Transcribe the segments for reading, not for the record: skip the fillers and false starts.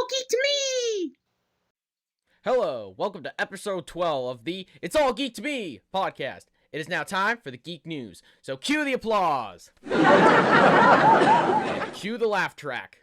all geek to me! Hello, welcome to episode 12 of the It's All Geek to Me podcast. It is now time for the geek news, so cue the applause. And cue the laugh track.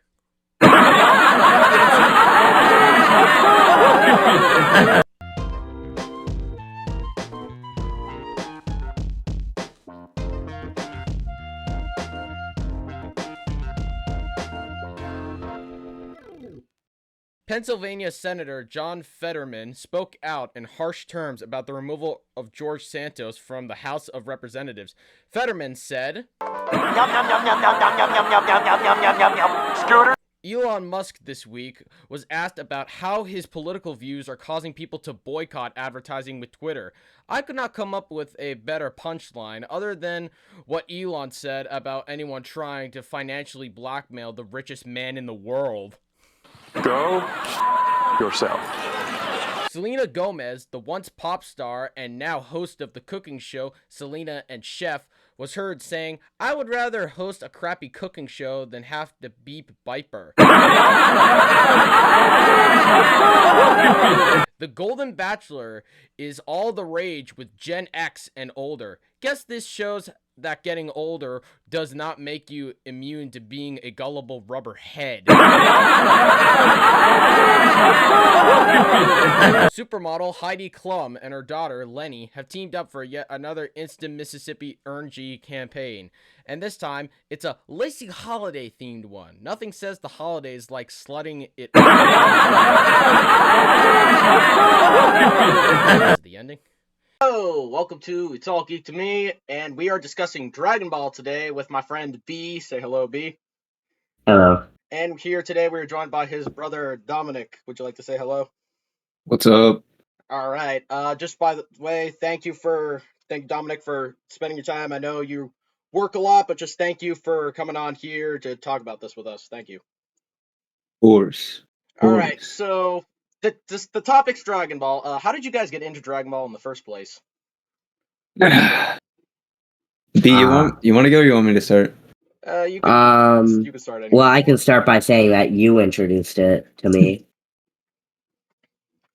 Pennsylvania Senator John Fetterman spoke out in harsh terms about the removal of George Santos from the House of Representatives. Fetterman said, Scooter. Elon Musk this week was asked about how his political views are causing people to boycott advertising with Twitter. I could not come up with a better punchline other than what Elon said about anyone trying to financially blackmail the richest man in the world. Go yourself. Selena Gomez, the once pop star and now host of the cooking show Selena and Chef, was heard saying, I would rather host a crappy cooking show than have to beep Viper. The Golden Bachelor is all the rage with Gen X and older. Guess this shows that getting older does not make you immune to being a gullible rubber head. Supermodel Heidi Klum and her daughter Lenny have teamed up for yet another Instant Mississippi Earn-G campaign. And this time, it's a Lacy Holiday themed one. Nothing says the holidays like slutting it. This is the ending. Hello, welcome to It's All Geek to Me, and we are discussing Dragon Ball today with my friend B. Say hello, B. Hello. And here today we are joined by his brother Dominic. Would you like to say hello? What's up? All right. Just by the way, thank Dominic for spending your time. I know you work a lot, but just thank you for coming on here to talk about this with us. Thank you. Of course. All right. So the topic's Dragon Ball. How did you guys get into Dragon Ball in the first place? B, you want to go or you want me to start? You can start anyway. Well, I can start by saying that you introduced it to me.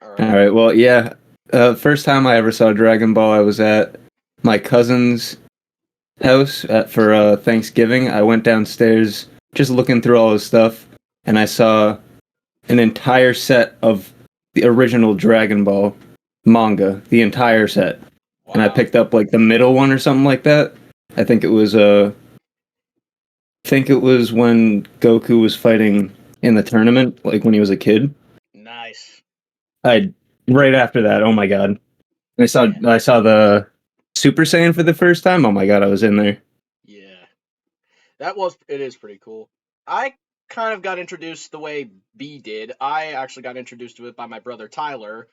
All All right. Well, yeah. First time I ever saw Dragon Ball, I was at my cousin's house for Thanksgiving. I went downstairs just looking through all his stuff, and I saw an entire set of the original Dragon Ball manga, the entire set. Wow. And I picked up like the middle one or something like that. I think it was when Goku was fighting in the tournament, like when he was a kid. Nice. Right after that, oh my god. I saw the Super Saiyan for the first time. Oh my god, I was in there. Yeah. It is pretty cool. I kind of got introduced the way B did. I actually got introduced to it by my brother Tyler,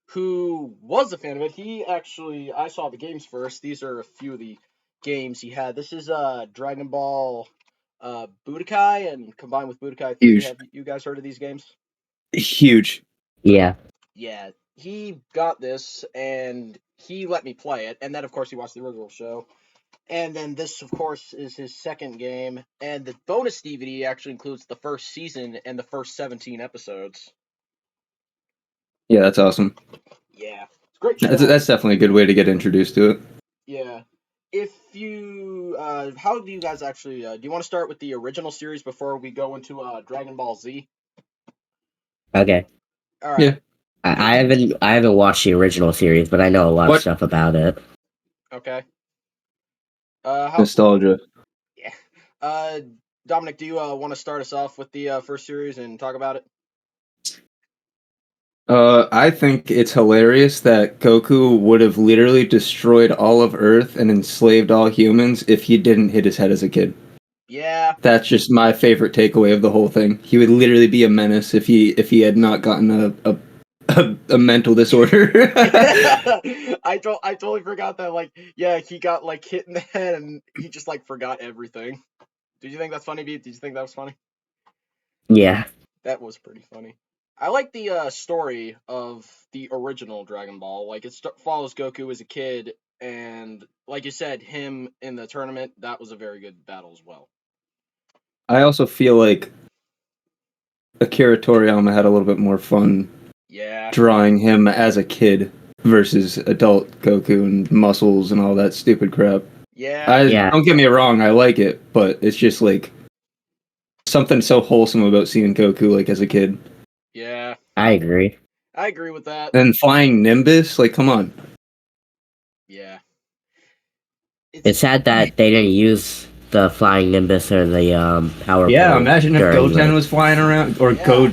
who was a fan of it. I saw the games first. These are a few of the games he had. This is Dragon Ball Budokai, and combined with Budokai 3. Huge. Have you guys heard of these games? Huge. Yeah. Yeah, he got this, and he let me play it, and then, of course, he watched the original show. And then this, of course, is his second game, and the bonus DVD actually includes the first season and the first 17 episodes. Yeah, that's awesome. Yeah, it's a great show. That's definitely a good way to get introduced to it. Yeah. If you, how do you guys actually, do you want to start with the original series before we go into Dragon Ball Z? Okay. All right. Yeah. I haven't watched the original series, but I know a lot of stuff about it. Okay. Nostalgia. Yeah. Dominic, do you want to start us off with the first series and talk about it? I think it's hilarious that Goku would have literally destroyed all of Earth and enslaved all humans if he didn't hit his head as a kid. Yeah. That's just my favorite takeaway of the whole thing. He would literally be a menace if he had not gotten a mental disorder. I totally forgot that. Like, yeah, he got like hit in the head and he just like forgot everything. Did you think that's funny, B? Did you think that was funny? Yeah. That was pretty funny. I like the story of the original Dragon Ball. Like, it follows Goku as a kid, and like you said, him in the tournament, that was a very good battle as well. I also feel like Akira Toriyama had a little bit more fun Yeah. drawing him as a kid versus adult Goku and muscles and all that stupid crap. Yeah. Yeah. Don't get me wrong, I like it, but it's just like something so wholesome about seeing Goku like as a kid. Yeah. I agree. I agree with that. Then flying Nimbus, like come on. Yeah. It's sad that they didn't use the flying Nimbus or the power. Yeah, pole imagine if during Goten the- was flying around, or Yeah.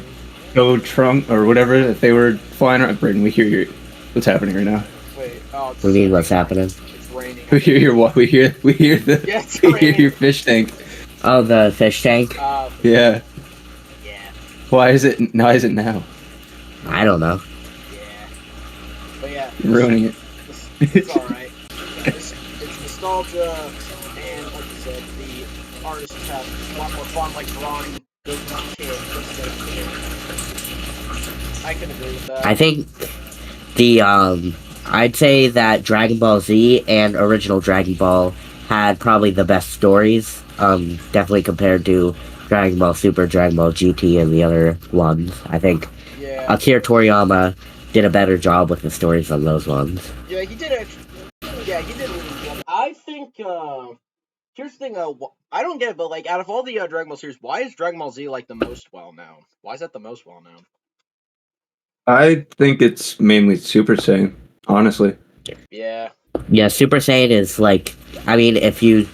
Go Trunk, or whatever, if they were flying around. Braden, we hear your, what's happening right now. Wait. Oh, it's, What do you mean, what's happening? it's raining. We hear your what? We hear the Yeah, it's we hear raining. your fish tank. Oh, the fish tank? Yeah. Yeah. Why is it now? I don't know. Yeah. But yeah. You're ruining it. It's alright. It's nostalgia, and like you said, the artists have a lot more fun, like drawing the kid instead of kid. I can agree with that. I think I'd say that Dragon Ball Z and original Dragon Ball had probably the best stories, definitely compared to Dragon Ball Super, Dragon Ball GT, and the other ones. I think Yeah. Akira Toriyama did a better job with the stories on those ones. Yeah, he did it. Yeah, he did really good. I think, here's the thing, I don't get it, but, like, out of all the Dragon Ball series, why is Dragon Ball Z, like, the most well-known? Why is that the most well-known? I think it's mainly Super Saiyan, honestly. Yeah. Yeah, Super Saiyan is like, I mean, if you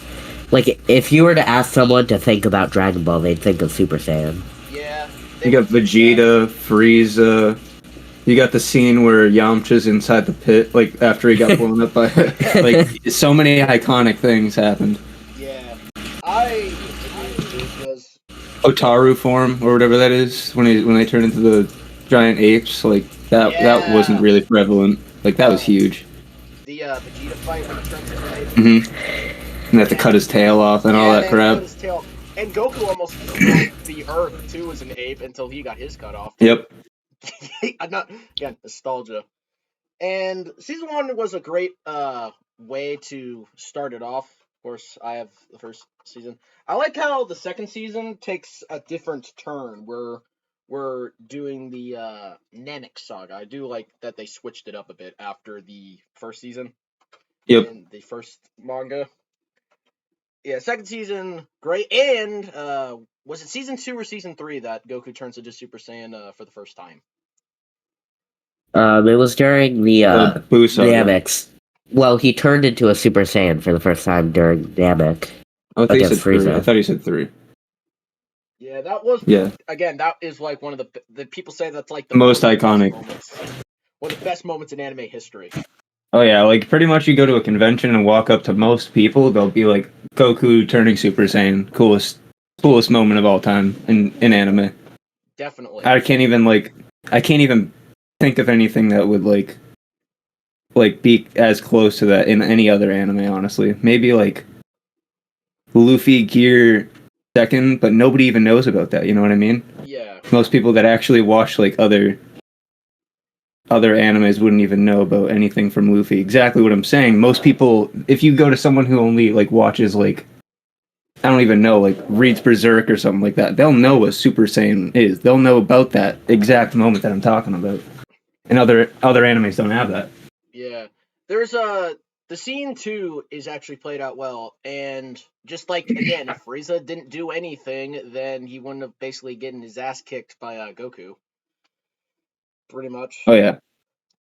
were to ask someone to think about Dragon Ball, they'd think of Super Saiyan. Yeah. You got Vegeta, Frieza. You got the scene where Yamcha's inside the pit, like after he got blown up by, like so many iconic things happened. Yeah. I agree with you, because, Otaru form or whatever that is when they turn into the giant apes, like that Yeah. wasn't really prevalent. Like that was huge. the Vegeta fight when he turns into an ape. Mm-hmm. And they have to cut his tail off and all Yeah, that they crap. cut his tail. And Goku almost destroyed the Earth, too, as an ape until he got his cut off. Yep. I'm not, again, nostalgia. And season 1 was a great way to start it off. Of course, I have the first season. I like how the second season takes a different turn, where we're doing the Namek saga. I do like that they switched it up a bit after the first season. Yep. In the first manga. Yeah, second season, great. And was it season 2 or season 3 that Goku turns into Super Saiyan for the first time? It was during the Boo saga. Namex. Well, he turned into a Super Saiyan for the first time during Namek. I thought you said against 3. Frieza. I thought you said 3. Yeah, that was. Yeah. Again, that is like one of the people say that's like the Most best iconic. moments. One of the best moments in anime history. Oh yeah, like pretty much you go to a convention and walk up to most people, they'll be like Goku turning Super Saiyan, coolest moment of all time in anime. Definitely. I can't even think of anything that would like be as close to that in any other anime, honestly. Maybe like Luffy Gear second, but nobody even knows about that, you know what I mean? Yeah. Most people that actually watch like other animes wouldn't even know about anything from Luffy. Exactly what I'm saying. Most people, if you go to someone who only like watches like, I don't even know, like reads Berserk or something like that, they'll know what Super Saiyan is. They'll know about that exact moment that I'm talking about. And other animes don't have that. Yeah. There's the scene 2 is actually played out well, and just like, again, if Frieza didn't do anything, then he wouldn't have basically getting his ass kicked by Goku. Pretty much. Oh yeah.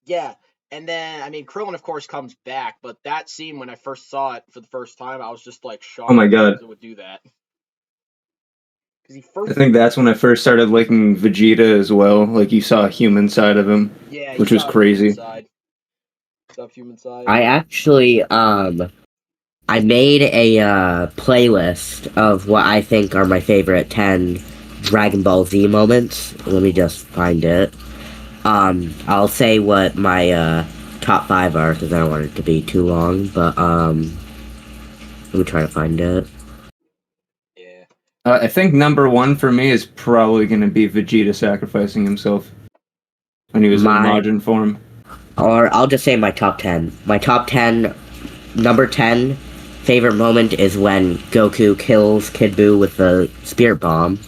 Yeah. And then, I mean, Krillin, of course, comes back, but that scene, when I first saw it for the first time, I was just, like, shocked Oh my God. that it would do that. Because I think that's when I first started liking Vegeta as well. Like you saw a human side of him, yeah, you which was saw crazy. Human side. I actually, I made a playlist of what I think are my favorite 10 Dragon Ball Z moments. Let me just find it. I'll say what my top 5 are, because I don't want it to be too long, but let me try to find it. Yeah. I think number 1 for me is probably going to be Vegeta sacrificing himself when he was in Majin form. Or I'll just say my top 10. My top 10, number 10 favorite moment is when Goku kills Kid Buu with the spirit bomb.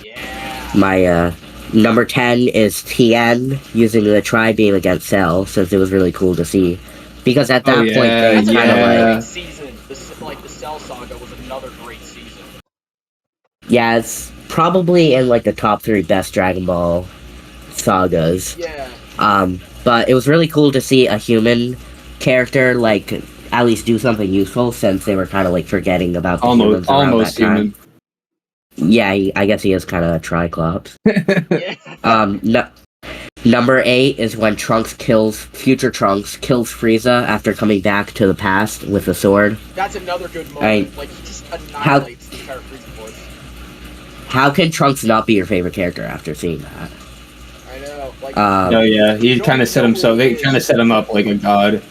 Yeah. My Number 10 is Tien using the Tri-Beam against Cell, since it was really cool to see. Because at that point, they That's kind of another like... great season. The Cell Saga was another great season. Yeah, it's probably in like the top 3 best Dragon Ball sagas. Yeah. But it was really cool to see a human character, like, at least do something useful, since they were kind of like forgetting about the humans around Almost that time. human. Yeah, I guess he is kind of a Triclops. Yeah. Number 8 is when Future Trunks kills Frieza after coming back to the past with a sword. That's another good moment. Like, he just annihilates the entire Frieza Force. How can Trunks not be your favorite character after seeing that? I know. Like, Oh yeah, he kind of set himself. They kind of set him up like a god.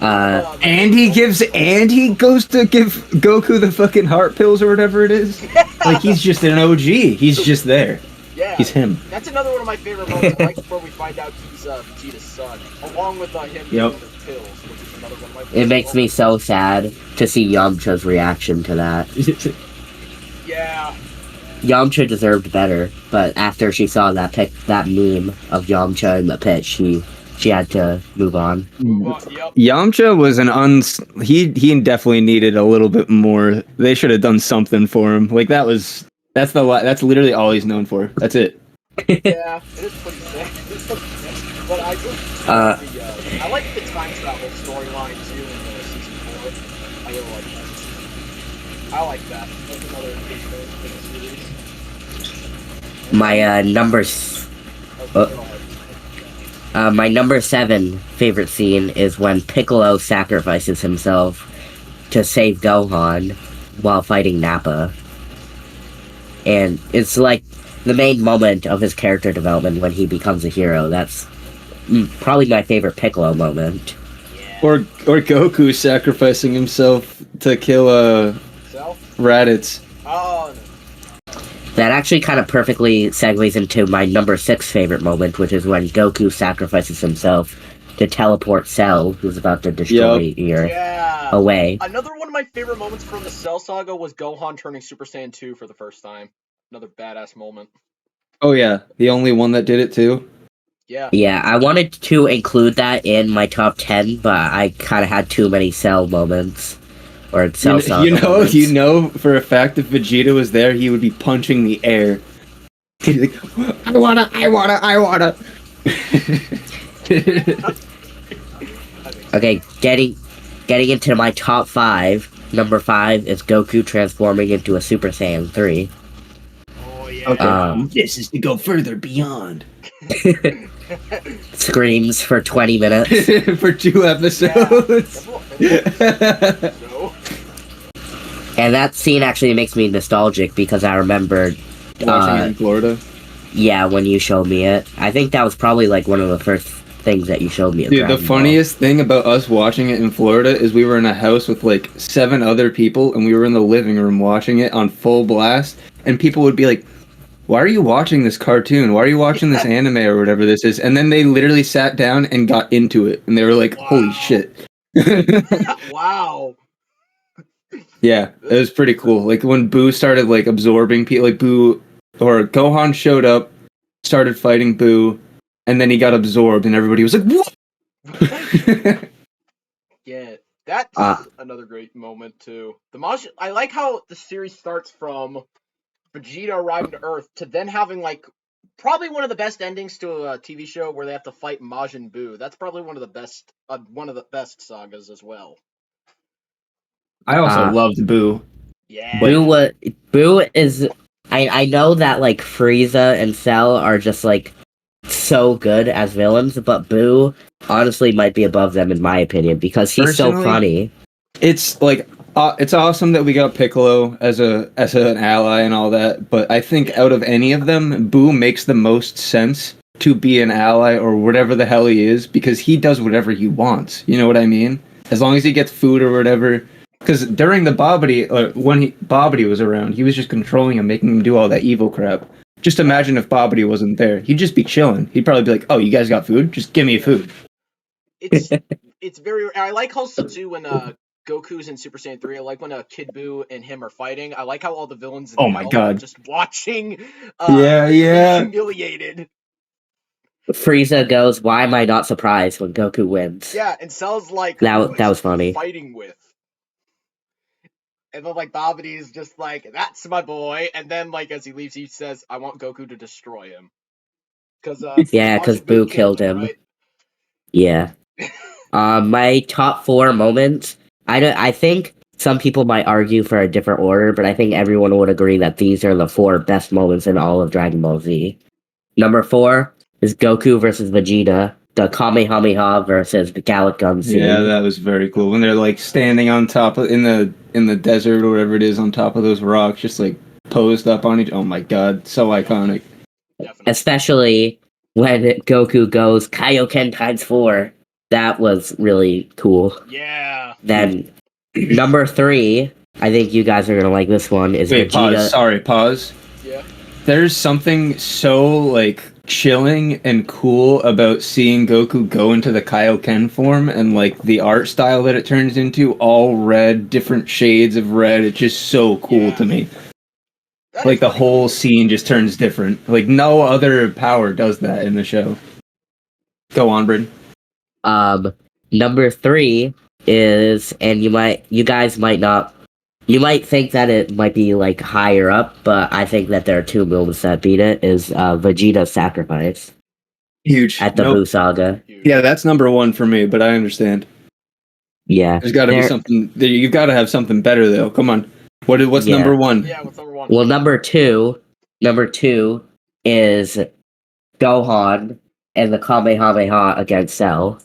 And he goes to give Goku the fucking heart pills or whatever it is. Like he's just an OG. He's just there. Yeah. He's him. That's another one of my favorite moments. I like where we find out he's Vegeta's son, along with him giving the pills, which is another one of my favorite It makes me so sad to see Yamcha's reaction to that. Yeah. Yamcha deserved better, but after she saw that meme of Yamcha in the pit, she had to move on. Yep. Yamcha was he definitely needed a little bit more. They should have done something for him. Like that's literally all he's known for. That's it. Yeah, it is pretty sad. But I I like the time travel storyline too in season 4. I really like that. I like that. That's another big thing in the series. My my number 7 favorite scene is when Piccolo sacrifices himself to save Gohan while fighting Nappa. And it's like the main moment of his character development when he becomes a hero. That's probably my favorite Piccolo moment. Yeah. Or Goku sacrificing himself to kill Raditz. Oh, no. That actually kind of perfectly segues into my number 6 favorite moment, which is when Goku sacrifices himself to teleport Cell, who's about to destroy Earth, away. Another one of my favorite moments from the Cell Saga was Gohan turning Super Saiyan 2 for the first time. Another badass moment. Oh yeah, the only one that did it too. Yeah. Yeah, I wanted to include that in my top 10, but I kind of had too many Cell moments. Or Cell Saga moments. You know for a fact if Vegeta was there, he would be punching the air. He'd be like, I wanna. Okay, getting into my top 5. Number 5 is Goku transforming into a Super Saiyan 3. Oh yeah. Okay. This is to go further beyond. Screams for 20 minutes. For 2 episodes. Yeah. And that scene actually makes me nostalgic because I remembered Watching it in Florida. Yeah, when you showed me it. I think that was probably like one of the first things that you showed me. Dude, the funniest thing about us watching it in Florida is we were in a house with like 7 other people and we were in the living room watching it on full blast, and people would be like, why are you watching this cartoon? Why are you watching this anime or whatever this is? And then they literally sat down and got into it and they were like, holy shit. Wow. Yeah, it was pretty cool. Like when Boo started like absorbing people, like Boo or Gohan showed up, started fighting Boo, and then he got absorbed, and everybody was like, "What?" Yeah, that's another great moment too. I like how the series starts from Vegeta arriving to Earth to then having like probably one of the best endings to a TV show where they have to fight Majin Buu. That's probably one of the best sagas as well. I also loved Boo. Yeah. Boo is. I know that like Frieza and Cell are just like so good as villains, but Boo honestly might be above them in my opinion because he's so funny. It's like it's awesome that we got Piccolo as an ally and all that, but I think out of any of them, Boo makes the most sense to be an ally or whatever the hell he is because he does whatever he wants. You know what I mean? As long as he gets food or whatever. Because during the when Bobbity was around, he was just controlling him, making him do all that evil crap. Just imagine if Bobbity wasn't there. He'd just be chilling. He'd probably be like, oh, you guys got food? Just give me food. It's very... I like also, too, when Goku's in Super Saiyan 3. I like when Kid Buu and him are fighting. I like how all the villains in Oh my hell God. are just watching Yeah, being yeah. humiliated. Frieza goes, "Why am I not surprised when Goku wins?" Yeah, and Cell's like, That who that is was he funny. fighting with? And then like Babidi's just like, that's my boy. And then like as he leaves, he says, I want Goku to destroy him. Because Yeah, because Majin Buu killed him. right? Yeah. My top 4 moments. I think some people might argue for a different order, but I think everyone would agree that these are the 4 best moments in all of Dragon Ball Z. Number 4 is Goku versus Vegeta, the Kamehameha versus the Gallic Gun scene. Yeah, that was very cool. When they're like standing on top of in the desert or whatever it is, on top of those rocks, just like posed up on each. Oh my God, so iconic. Definitely. Especially when Goku goes Kaioken times 4. That was really cool. Yeah. Then number 3, I think you guys are gonna like this one, is Wait, Vegeta. pause. Sorry, pause. Yeah. There's something so like chilling and cool about seeing Goku go into the Kaioken form and like the art style that it turns into, all red, different shades of red. It's just so cool Yeah. to me. That Like is the pretty whole cool. scene just turns different. Like no other power does that in the show. Go on, Bryn. Number 3 is, and you guys might not, you might think that it might be like higher up, but I think that there are 2 moves that beat it, is Vegeta's sacrifice Huge. at the Nope. Buu Saga. Huge. Yeah, that's number 1 for me, but I understand. Yeah. There's got to be something. You've got to have something better, though. Come on. What's Yeah. number 1? Yeah, what's number 1? Well, number two is Gohan and the Kamehameha against Cell.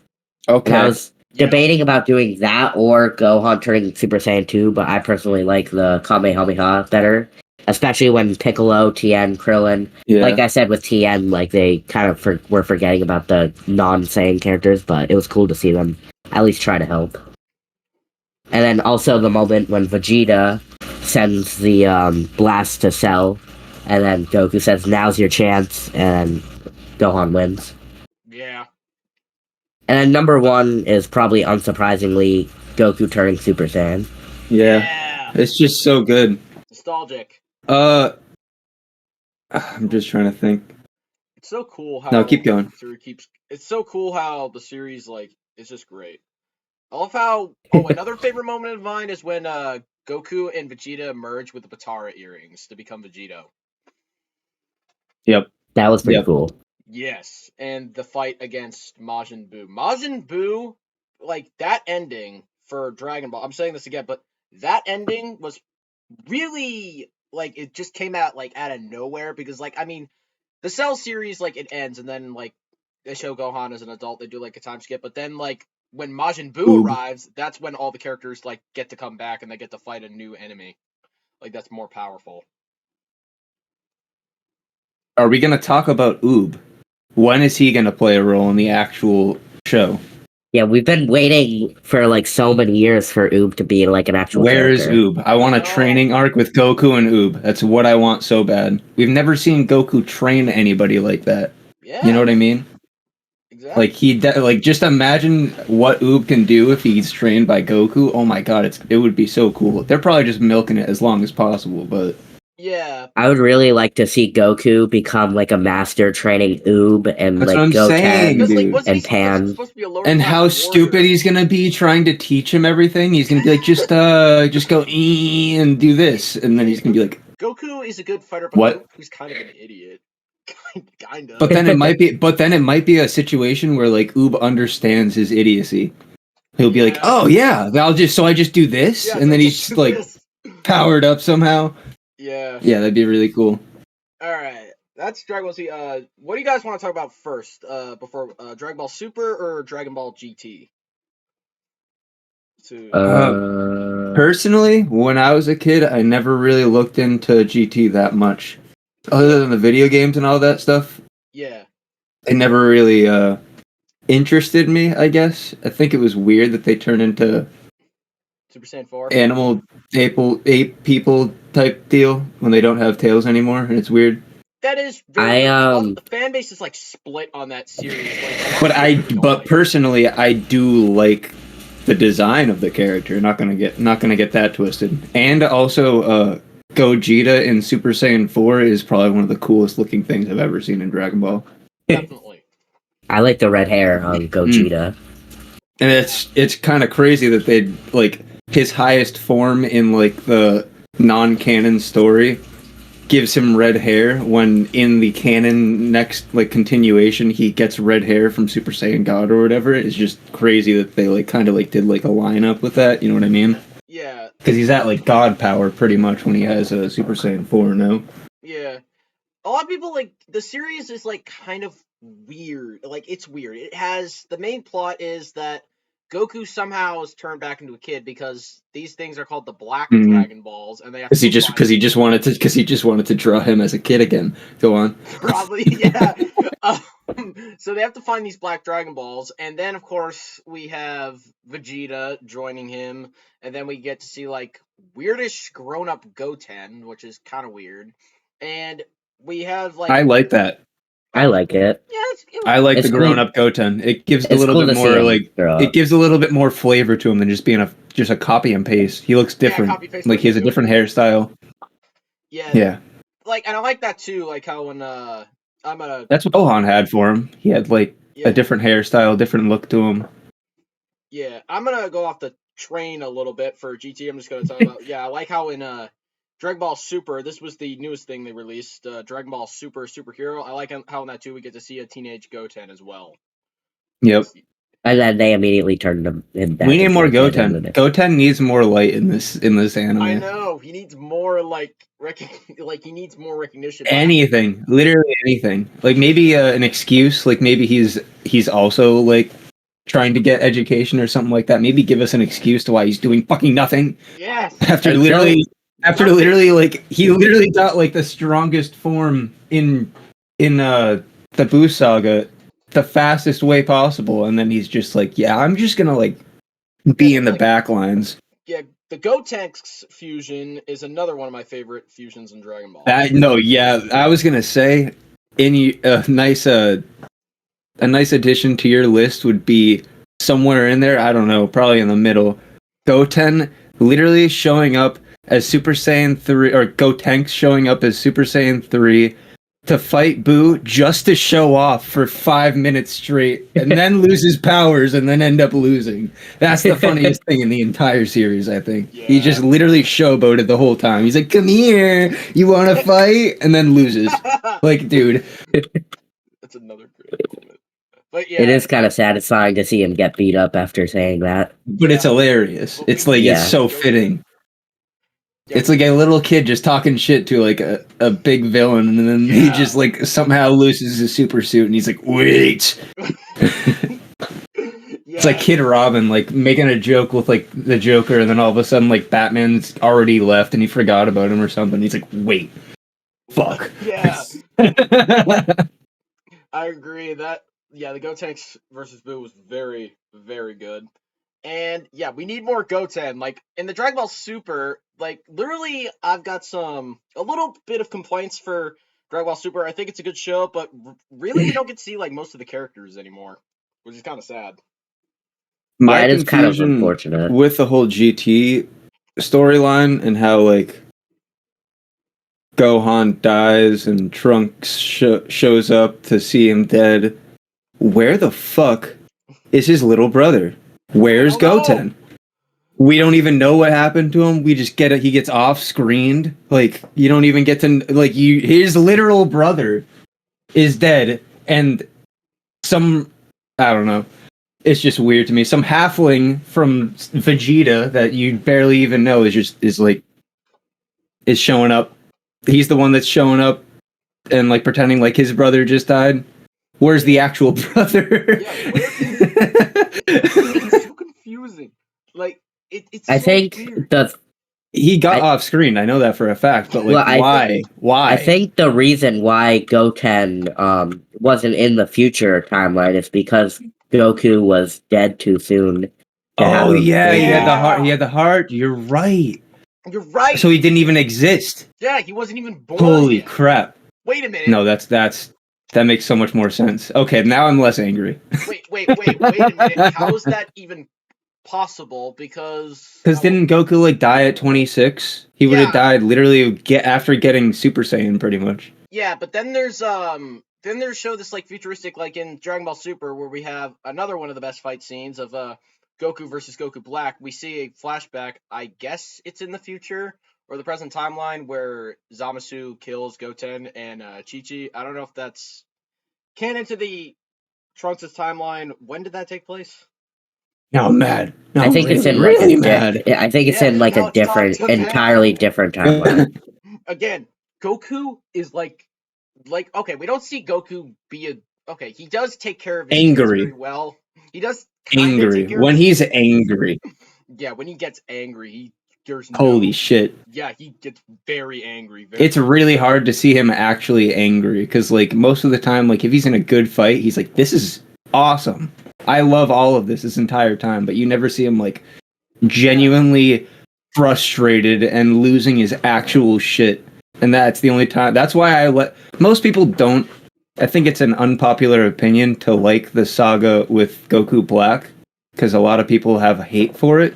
Okay. And I was Yeah. debating about doing that or Gohan turning Super Saiyan 2, but I personally like the Kamehameha better. Especially when Piccolo, Tien, Krillin, Yeah. like I said with Tien, like they kind of were forgetting about the non-Saiyan characters, but it was cool to see them at least try to help. And then also the moment when Vegeta sends the blast to Cell, and then Goku says, "Now's your chance," and Gohan wins. Yeah. And then number 1 is probably unsurprisingly Goku turning Super Saiyan. Yeah. It's just so good. Nostalgic. I'm just trying to think. It's so cool how No, keep going. It's so cool how the series like is just great. I love how another favorite moment of mine is when Goku and Vegeta merge with the Patara earrings to become Vegito. Yep. That was pretty cool. Yes, and the fight against Majin Buu. Majin Buu, like that ending for Dragon Ball. I'm saying this again, but that ending was really like it just came out like out of nowhere because like I mean, the Cell series like it ends and then like they show Gohan as an adult. They do like a time skip, but then like when Majin Buu arrives, that's when all the characters like get to come back and they get to fight a new enemy. Like that's more powerful. Are we going to talk about Oob? When is he going to play a role in the actual show? Yeah, we've been waiting for like so many years for Oob to be like an actual Where is character. Oob? I want a training arc with Goku and Oob. That's what I want so bad. We've never seen Goku train anybody like that. Yeah. You know what I mean? Exactly. Like just imagine what Oob can do if he's trained by Goku. Oh my God, it would be so cool. They're probably just milking it as long as possible, but yeah. I would really like to see Goku become like a master training Oob and that's like what I'm Goten saying, dude. and Pan. Supposed to be a lower And class how warrior. stupid he's gonna be trying to teach him everything. He's gonna be like, just go and do this, and then he's gonna be like, Goku is a good fighter, but what? Goku's kind of an idiot. kind of. But then it might be a situation where like Oob understands his idiocy. He'll be like, oh yeah, I just do this, and then he's like powered up somehow. Yeah. Yeah, that'd be really cool. All right, that's Dragon Ball Z. What do you guys want to talk about first? Before Dragon Ball Super or Dragon Ball GT? Personally, when I was a kid, I never really looked into GT that much. Other than the video games and all that stuff. Yeah. It never really interested me, I guess. I think it was weird that they turned into Super Saiyan 4? Animal ape people type deal when they don't have tails anymore, and it's weird. That is very the fan base is like split on that series. Like, but personally, I do like the design of the character. Not gonna get that twisted. And also, Gogeta in Super Saiyan 4 is probably one of the coolest looking things I've ever seen in Dragon Ball. Definitely. I like the red hair on Gogeta. And it's kind of crazy that they like his highest form in like the non-canon story gives him red hair when in the canon next like continuation he gets red hair from Super Saiyan God or whatever. It's just crazy that they like kind of like did like a lineup with that. You know what I mean? Yeah. Because he's at like God power pretty much when he has a Super Saiyan 4. No. Yeah. A lot of people like the series is like kind of weird. Like it's weird. It has the main plot is that Goku somehow is turned back into a kid because these things are called the Black Dragon Balls, and they have Because he just wanted to draw him as a kid again. Go on. probably yeah. So they have to find these Black Dragon Balls, and then of course we have Vegeta joining him, and then we get to see like weirdish grown-up Goten, which is kind of weird, and we have like I like that. I like it. yeah, I like It's the cool. grown-up Goten. It gives a It's little cool bit to see more him like grow up. it gives a little bit more flavor to him than just being a copy and paste. He looks different. copy-paste Like he has a Goku. different hairstyle. yeah, Yeah, like and I like that too, like how when I'm gonna that's what Gohan had for him. He had like yeah a different hairstyle, different look to him. yeah I'm gonna go off the train a little bit for GT. I'm just gonna talk about I like how in Dragon Ball Super, this was the newest thing they released, Dragon Ball Super Superhero. I like how in that too we get to see a teenage Goten as well. Yep. And then they immediately turned him back. We need into more a kid, Goten. didn't it? Goten needs more light in this anime. I know he needs more like he needs more recognition. Anything, literally anything. Like maybe an excuse. Like maybe he's also like trying to get education or something like that. Maybe give us an excuse to why he's doing fucking nothing. Yes. After And literally like he literally got like the strongest form in the Buu saga the fastest way possible, and then he's just like, yeah, I'm just gonna like be in the back lines. Yeah, the Gotenks fusion is another one of my favorite fusions in Dragon Ball. I was gonna say a nice addition to your list would be somewhere in there, I don't know, probably in the middle. Goten literally showing up as Super Saiyan 3, or Gotenks showing up as Super Saiyan 3 to fight Buu just to show off for 5 minutes straight, and then lose his powers and then end up losing. That's the funniest thing in the entire series, I think. Yeah. He just literally showboated the whole time. He's like, come here, you want to fight? And then loses. Like, dude. That's another great moment. But yeah, It is kind of satisfying to see him get beat up after saying that. But it's hilarious. It's like, Yeah. it's so fitting. Yeah. It's like a little kid just talking shit to like a big villain, and then he just like somehow loses his super suit, and he's like, wait. It's like Kid Robin like making a joke with like the Joker, and then all of a sudden like Batman's already left and he forgot about him or something. He's like, wait, fuck. Yeah, I agree that the Gotenks versus Buu was very, very good. And yeah, we need more Goten. Like in the Dragon Ball Super, like literally I've got a little bit of complaints for Dragon Ball Super. I think it's a good show, but really we don't get to see like most of the characters anymore, which is kind of sad. My Yeah, it is kind of confusion unfortunate. with the whole GT storyline and how like Gohan dies and Trunks shows up to see him dead. Where the fuck is his little brother? Where's I don't know. Goten? We don't even know what happened to him. We just get it. He gets off screened. Like you don't even get to like his literal brother is dead, and I don't know. It's just weird to me. Some halfling from Vegeta that you barely even know is showing up. He's the one that's showing up and like pretending like his brother just died. Where's the actual brother? It's so confusing. Like it's. I so think weird. He got off screen. I know that for a fact. But like, Well, why? I think the reason why Goten wasn't in the future timeline is because Goku was dead too soon. Oh yeah, he had the Yeah. heart. He had the heart. You're right. You're right. So he didn't even exist. Yeah, he wasn't even born. Holy yet. crap! Wait a minute. No, that makes so much more sense. Okay, now I'm less angry. Wait a minute. How is that even possible because didn't Goku like die at 26? He would have died literally after getting Super Saiyan, pretty much. Yeah, but then there's show this like futuristic, like in Dragon Ball Super, where we have another one of the best fight scenes of Goku versus Goku Black. We see a flashback. I guess it's in the future or the present timeline where Zamasu kills Goten and Chi-Chi. I don't know if that's canon to the Trunks' timeline. When did that take place? No, I'm mad. No, I think it's in really mad. I think it's in like a different, entirely different timeline. Again, Goku is like okay, we don't see Goku be okay. He does take care of his kids very well. He does angry when he's angry. Yeah, when he gets angry, holy shit. Yeah, he gets very angry. It's really hard to see him actually angry because, like, most of the time, like, if he's in a good fight, he's like, "This is awesome. I love all of this entire time." But you never see him like genuinely frustrated and losing his actual shit. And that's the only time. That's why most people don't. I think it's an unpopular opinion to like the saga with Goku Black because a lot of people have hate for it.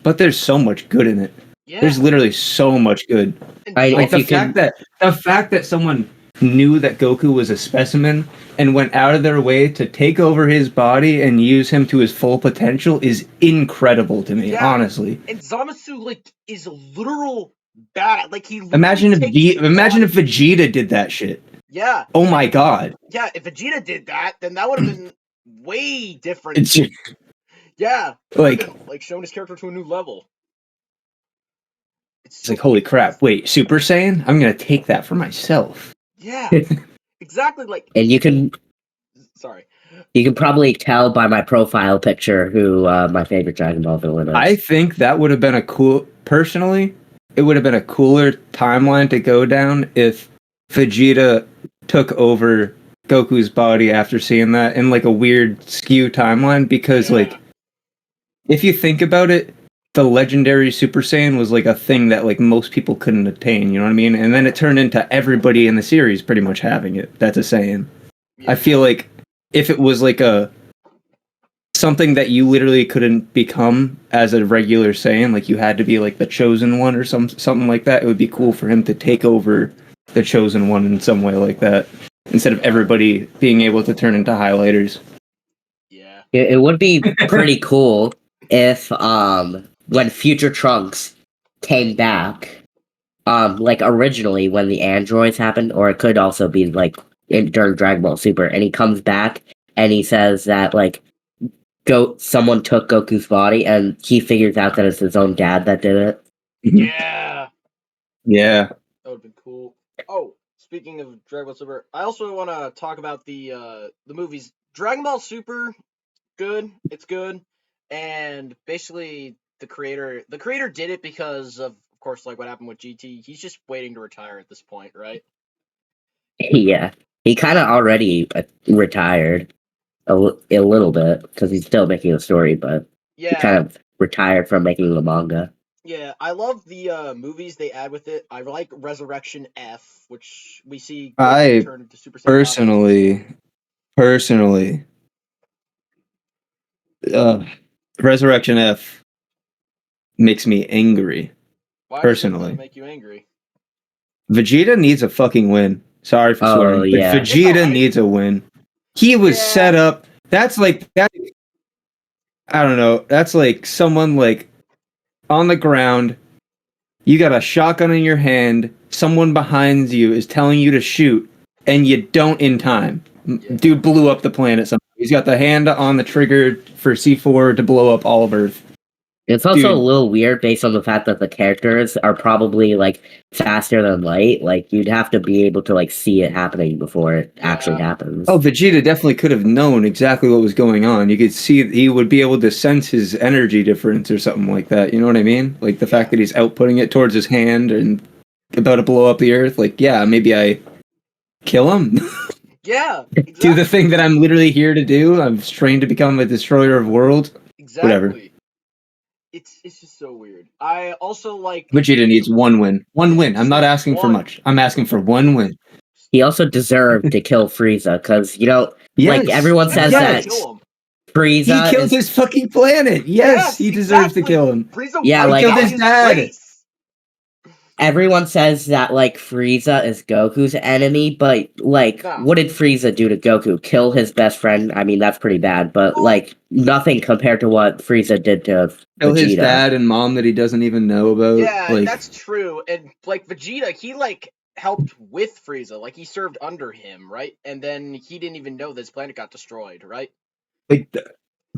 But there's so much good in it. Yeah. There's literally so much good. Like the fact that someone knew that Goku was a specimen and went out of their way to take over his body and use him to his full potential is incredible to me, honestly. And Zamasu like is a literal bad. Like he imagine if Vegeta did that shit. Yeah. Oh my god. Yeah, if Vegeta did that, then that would have been way different. Yeah. Like showing his character to a new level. It's like, holy crap, wait, Super Saiyan? I'm gonna take that for myself. Yeah. Exactly, like... And you can... Sorry. You can probably tell by my profile picture who my favorite Dragon Ball villain is. I think that would have been personally, it would have been a cooler timeline to go down if Vegeta took over Goku's body after seeing that in like a weird skew timeline because like if you think about it, the legendary Super Saiyan was like a thing that like most people couldn't attain, you know what I mean? And then it turned into everybody in the series pretty much having it. That's a Saiyan. Yeah. I feel like if it was like something that you literally couldn't become as a regular Saiyan, like you had to be like the chosen one or something like that, it would be cool for him to take over the chosen one in some way like that instead of everybody being able to turn into highlighters. Yeah. It would be pretty cool if when future Trunks came back, like originally when the androids happened, or it could also be like during Dragon Ball Super, and he comes back and he says that like someone took Goku's body, and he figures out that it's his own dad that did it. Yeah. Yeah. That would have been cool. Oh, speaking of Dragon Ball Super, I also want to talk about the movies. Dragon Ball Super, good. It's good, and basically. The creator did it because of course, like what happened with GT. He's just waiting to retire at this point, right? Yeah, he kind of already retired a little bit because he's still making a story, but he kind of retired from making the manga. Yeah, I love the movies they add with it. I like Resurrection F, which we see turn into Super Saiyan. Personally, Resurrection F makes me angry. Why personally, does it make you angry? Vegeta needs a fucking win. Sorry for swearing, but Vegeta needs a win. He was set up. That's like that. I don't know. That's like someone like on the ground. You got a shotgun in your hand. Someone behind you is telling you to shoot, and you don't in time. Dude blew up the planet somehow. He's got the hand on the trigger for C4 to blow up all of Earth. It's also a little weird based on the fact that the characters are probably like faster than light. Like you'd have to be able to like see it happening before it actually happens. Oh, Vegeta definitely could have known exactly what was going on. You could see he would be able to sense his energy difference or something like that. You know what I mean? Like the fact that he's outputting it towards his hand and about to blow up the Earth. Like, yeah, maybe I kill him. Yeah. Exactly. Do the thing that I'm literally here to do. I'm trained to become a destroyer of worlds. Exactly. Whatever. It's just so weird. I also like... Vegeta needs one win. One win. I'm not asking for much. I'm asking for one win. He also deserved to kill Frieza, because, you know, like, everyone says that Frieza He killed is, his fucking planet. Yes, he deserves to exactly. kill him. Frieza Yeah, wiped like- out Killed his dad. race. everyone says that like Frieza is Goku's enemy, but like No. what did Frieza do to Goku? Kill his best friend? I mean, that's pretty bad, but Well- like nothing compared to what Frieza did to Kill his Vegeta. dad and mom that he doesn't even know about. Yeah, like, that's true. And like Vegeta, he like helped with Frieza, like he served under him, right? And then he didn't even know this planet got destroyed, right?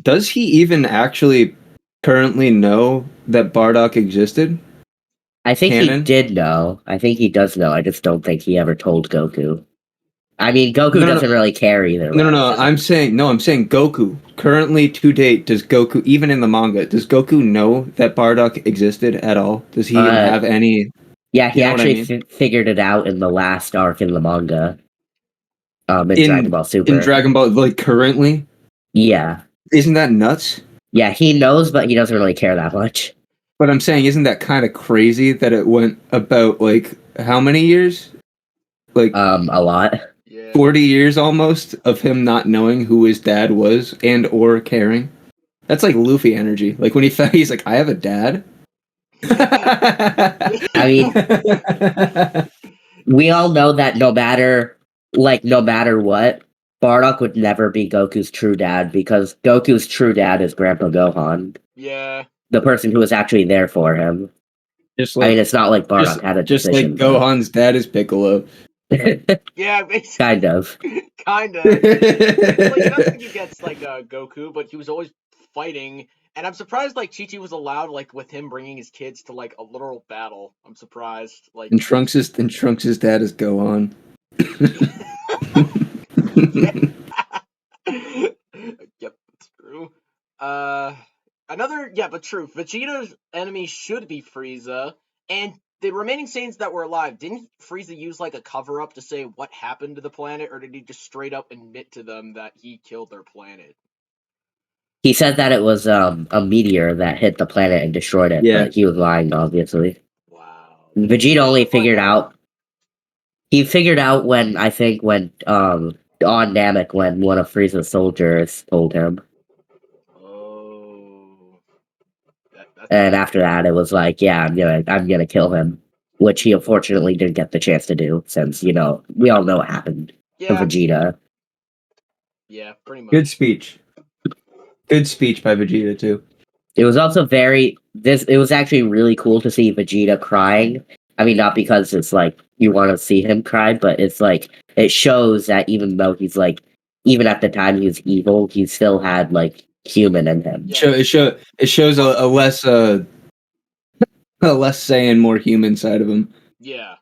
does he even actually currently know that Bardock existed? I think he Canon? did know. I think he does know. I just don't think he ever told Goku. I mean, Goku No. doesn't really care either. No. way. I'm saying Goku. Currently, to date, does Goku, even in the manga, does Goku know that Bardock existed at all? Does he even have any? Yeah, he You know what I actually figured it out in the last arc in the manga. In In- Dragon Ball Super. In Dragon Ball, like currently, Yeah. isn't that nuts? Yeah, he knows, but he doesn't really care that much. But I'm saying, isn't that kind of crazy that it went about like how many years? Like A lot. Yeah. 40 years almost of him not knowing who his dad was and or caring. That's like Luffy energy. Like when he found, he's like, I have a dad. I mean, we all know that no matter what, Bardock would never be Goku's true dad because Goku's true dad is Grandpa Gohan, Yeah. the person who was actually there for him. just I mean, like it's not like Bardock had a just like decision. Gohan's dad is Piccolo. Yeah, basically. Kind of. Kind of. Like, I don't think he gets like Goku, but he was always fighting. And I'm surprised like Chi-Chi was allowed like with him bringing his kids to like a literal battle. I'm surprised. Like And Trunks' dad is Gohan. Yep, it's true. But true. Vegeta's enemy should be Frieza, and the remaining Saiyans that were alive, didn't Frieza use like a cover up to say what happened to the planet, or did he just straight up admit to them that he killed their planet? He said that it was a meteor that hit the planet and destroyed it, Yeah. but he was lying, obviously. Wow. Vegeta only figured Find out. He figured out when on Namek when one of Frieza's soldiers told him, Oh. That's and after that it was like, yeah, I'm gonna kill him, which he unfortunately didn't get the chance to do since we all know what happened to yeah, Vegeta. yeah, pretty much. Good speech. Good speech by Vegeta too. It was also it was actually really cool to see Vegeta crying. I mean, not because it's like you want to see him cry, but it's like it shows that even though he's like, even at the time he was evil, he still had like human in him. Yeah. It shows a less Saiyan, more human side of him. Yeah.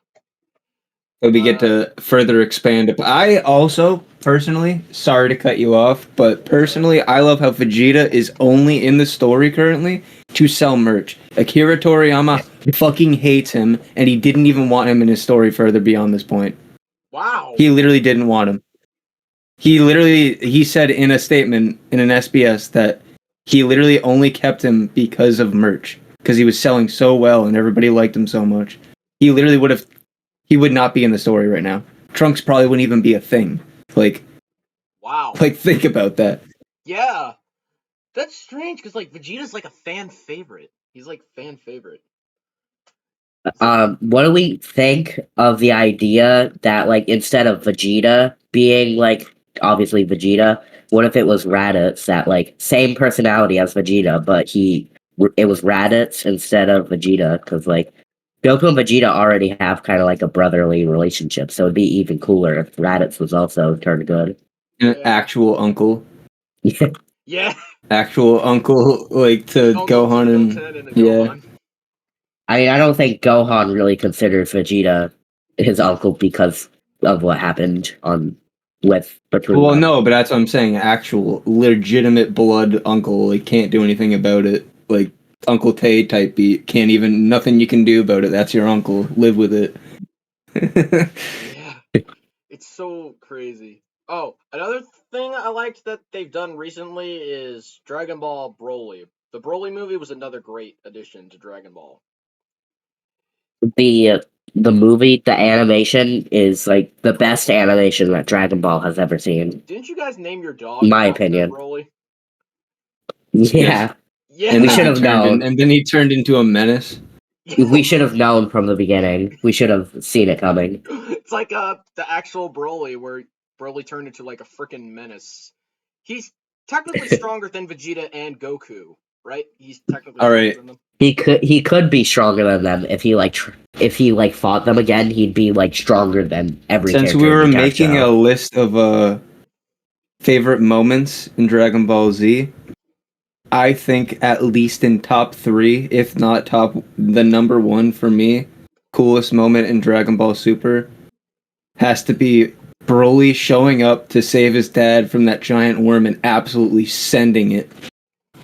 That we get to further expand upon. I also, personally, sorry to cut you off, but personally, I love how Vegeta is only in the story currently to sell merch. Akira Toriyama fucking hates him, and he didn't even want him in his story further beyond this point. Wow. He literally didn't want him. He said in a statement in an SBS that he literally only kept him because of merch, because he was selling so well and everybody liked him so much. He literally he would not be in the story right now. Trunks probably wouldn't even be a thing. Wow. Like think about that. Yeah. That's strange because like Vegeta's like a fan favorite. He's like fan favorite. What do we think of the idea that like instead of Vegeta being like obviously Vegeta, what if it was Raditz that like same personality as Vegeta, but it was Raditz instead of Vegeta because like Goku and Vegeta already have kind of like a brotherly relationship, so it'd be even cooler if Raditz was also turned good. An actual uncle. Yeah. Actual uncle like to Uncle Gohan and Goten yeah. Gohan. I mean, I don't think Gohan really considers Vegeta his uncle because of what happened between Well, them. no, but that's what I'm saying. Actual legitimate blood uncle like can't do anything about it. Like Uncle Tay type beat. Can't even nothing you can do about it. That's your uncle. Live with it. Yeah. It's so crazy. Oh, another thing I liked that they've done recently is Dragon Ball Broly. The Broly movie was another great addition to Dragon Ball. The movie, the animation is like the best animation that Dragon Ball has ever seen. Didn't you guys name your dog My after opinion. Broly? Yeah, Yeah. And We then should he have turned known. and then he turned into a menace. we should have known from the beginning. We should have seen it coming. It's like the actual Broly, where Broly turned into like a freaking menace. He's technically stronger than Vegeta and Goku, right? He's technically All stronger right. than them. He could be stronger than them if he like fought them again. He'd be like stronger than every Since character we in the were entire making a show. list of favorite moments in Dragon Ball Z, I think at least in top 3, if not the number 1 for me, coolest moment in Dragon Ball Super has to be Broly showing up to save his dad from that giant worm and absolutely sending it.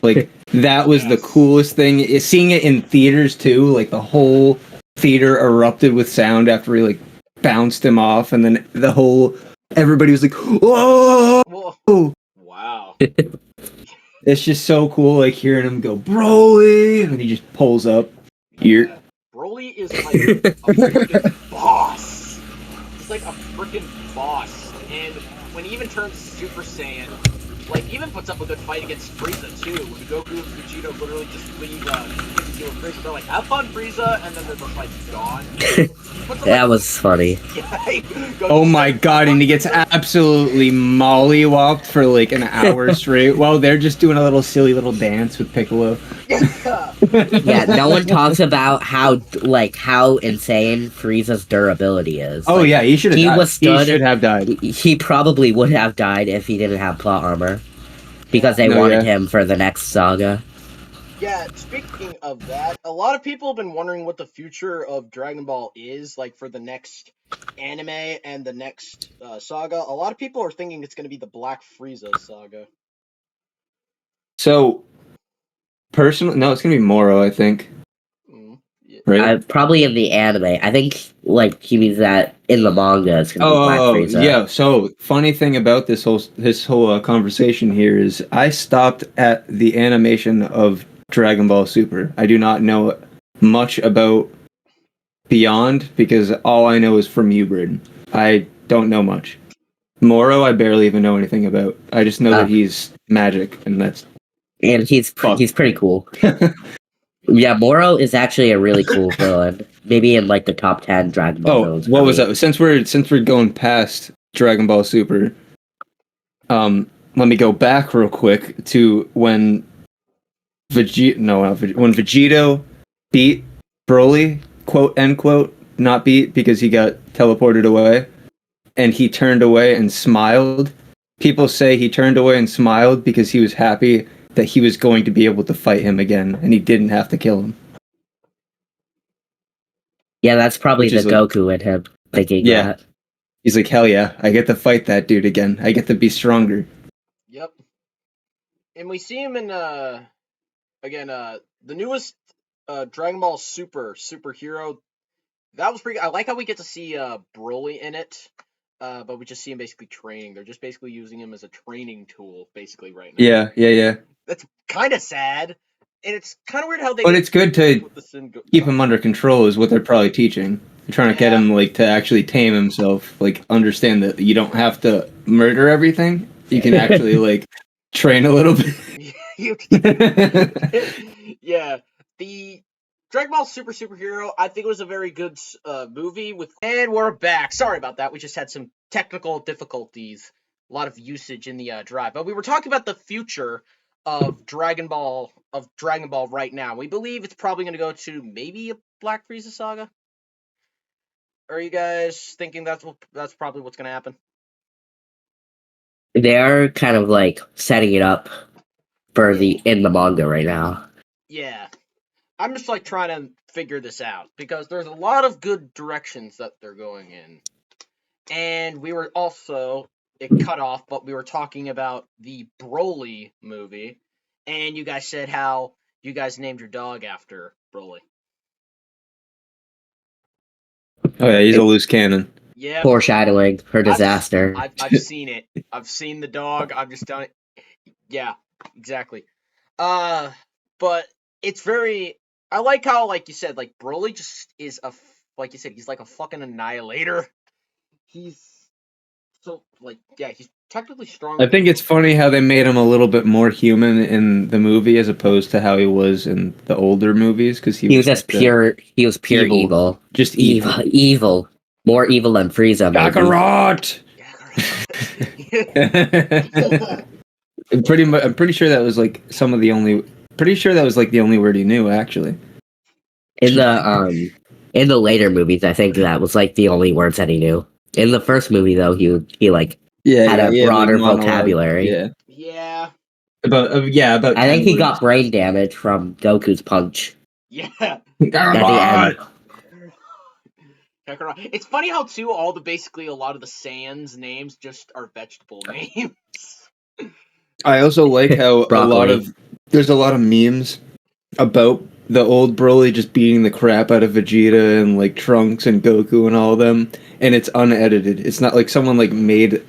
Like, that was the Yes. coolest thing. Seeing it in theaters too, like the whole theater erupted with sound after he like bounced him off, and then everybody was like, "Whoa!" Whoa. Wow. It's just so cool, like hearing him go, Broly, and then he just pulls up. Yeah. Broly is like a freaking boss. He's like a freaking boss. And when he even turns Super Saiyan, like, even puts up a good fight against Frieza, too. When Goku and Vegeta literally just leave Piccolo and Frieza. They're like, have fun, Frieza, and then they're just, like, gone. That was funny. Oh my god, and he gets absolutely mollywopped for like an hour straight while they're just doing a little silly little dance with Piccolo. Yeah, no one talks about how insane Frieza's durability is. Oh Like, yeah, he should have he died. withstood- He should have died. he probably would have died if he didn't have plot armor, because they No, wanted yeah. him for the next saga. Yeah, speaking of that, a lot of people have been wondering what the future of Dragon Ball is, like, for the next anime and the next saga. A lot of people are thinking it's going to be the Black Frieza saga. So, personally, no, it's gonna be Moro, I think. Yeah. Right? Probably in the anime. I think like he means that in the manga it's gonna be Black Frieza. yeah. So, funny thing about this whole conversation here is I stopped at the animation of Dragon Ball Super. I do not know much about Beyond because all I know is from you, Braden. I don't know much. Moro, I barely even know anything about. I just know that he's magic, and that's And he's pretty cool. Yeah, Moro is actually a really cool villain. Maybe in like the top 10 Dragon Ball villains. what for was me. that? Since we're going past Dragon Ball Super, let me go back real quick to when when Vegito beat Broly, quote unquote, not beat because he got teleported away, and he turned away and smiled. People say he turned away and smiled because he was happy that he was going to be able to fight him again, and he didn't have to kill him. Yeah, that's probably Which the is like- Goku in him thinking Yeah. that. He's like, hell yeah, I get to fight that dude again. I get to be stronger. Yep. And we see him in again the newest Dragon Ball superhero. That was pretty. I like how we get to see Broly in it, but we just see him basically training. They're just basically using him as a training tool, basically right now. Yeah. That's kind of sad, and it's kind of weird how they. But it's good to with the keep him under control is what they're probably teaching. They're trying to get him like to actually tame himself, like understand that you don't have to murder everything. You can actually like train a little bit. Yeah, the Dragon Ball Superhero, I think it was a very good movie with. And we're back. Sorry about that. We just had some technical difficulties. A lot of usage in the drive, but we were talking about the future of Dragon Ball right now. We believe it's probably going to go to maybe a Black Frieza saga. Are you guys thinking that's probably what's going to happen? They are kind of like setting it up for in the manga right now. Yeah. I'm just like trying to figure this out because there's a lot of good directions that they're going in. And we were also, it cut off, but we were talking about the Broly movie. And you guys said how you guys named your dog after Broly. Oh yeah, he's a loose cannon. Yeah. Foreshadowing her disaster. I've seen it. I've seen the dog. I've just done it. Yeah, exactly. But it's very. I like how, like you said, like Broly just is like you said, he's like a fucking annihilator. He's so like, yeah, he's technically stronger. I think it's funny how they made him a little bit more human in the movie as opposed to how he was in the older movies, because He was just pure. He was pure evil. Just evil. Evil. More evil than Frieza. Maybe. Kakarot. I'm pretty sure that was like some of the only. Pretty sure that was like the only word he knew, actually. In the later movies, I think that was like the only words that he knew. In the first movie, though, he had a broader vocabulary. Yeah. About I think 10 he words. got brain damage from Goku's punch. Yeah. At the end. Kakarot. It's funny how too basically a lot of the Saiyans names just are vegetable names. I also like how there's a lot of memes about the old Broly just beating the crap out of Vegeta and like Trunks and Goku and all of them, and it's unedited. It's not like someone like made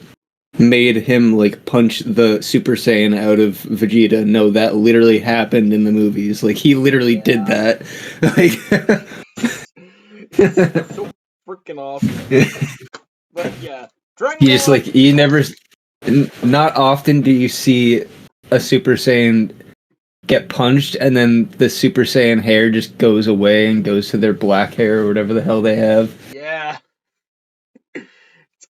him like punch the Super Saiyan out of Vegeta. No, that literally happened in the movies. Like he literally did that. Like so freaking awesome. But yeah, Dragon you just Ball. like you never. Not often do you see a Super Saiyan get punched and then the Super Saiyan hair just goes away and goes to their black hair or whatever the hell they have. Yeah. And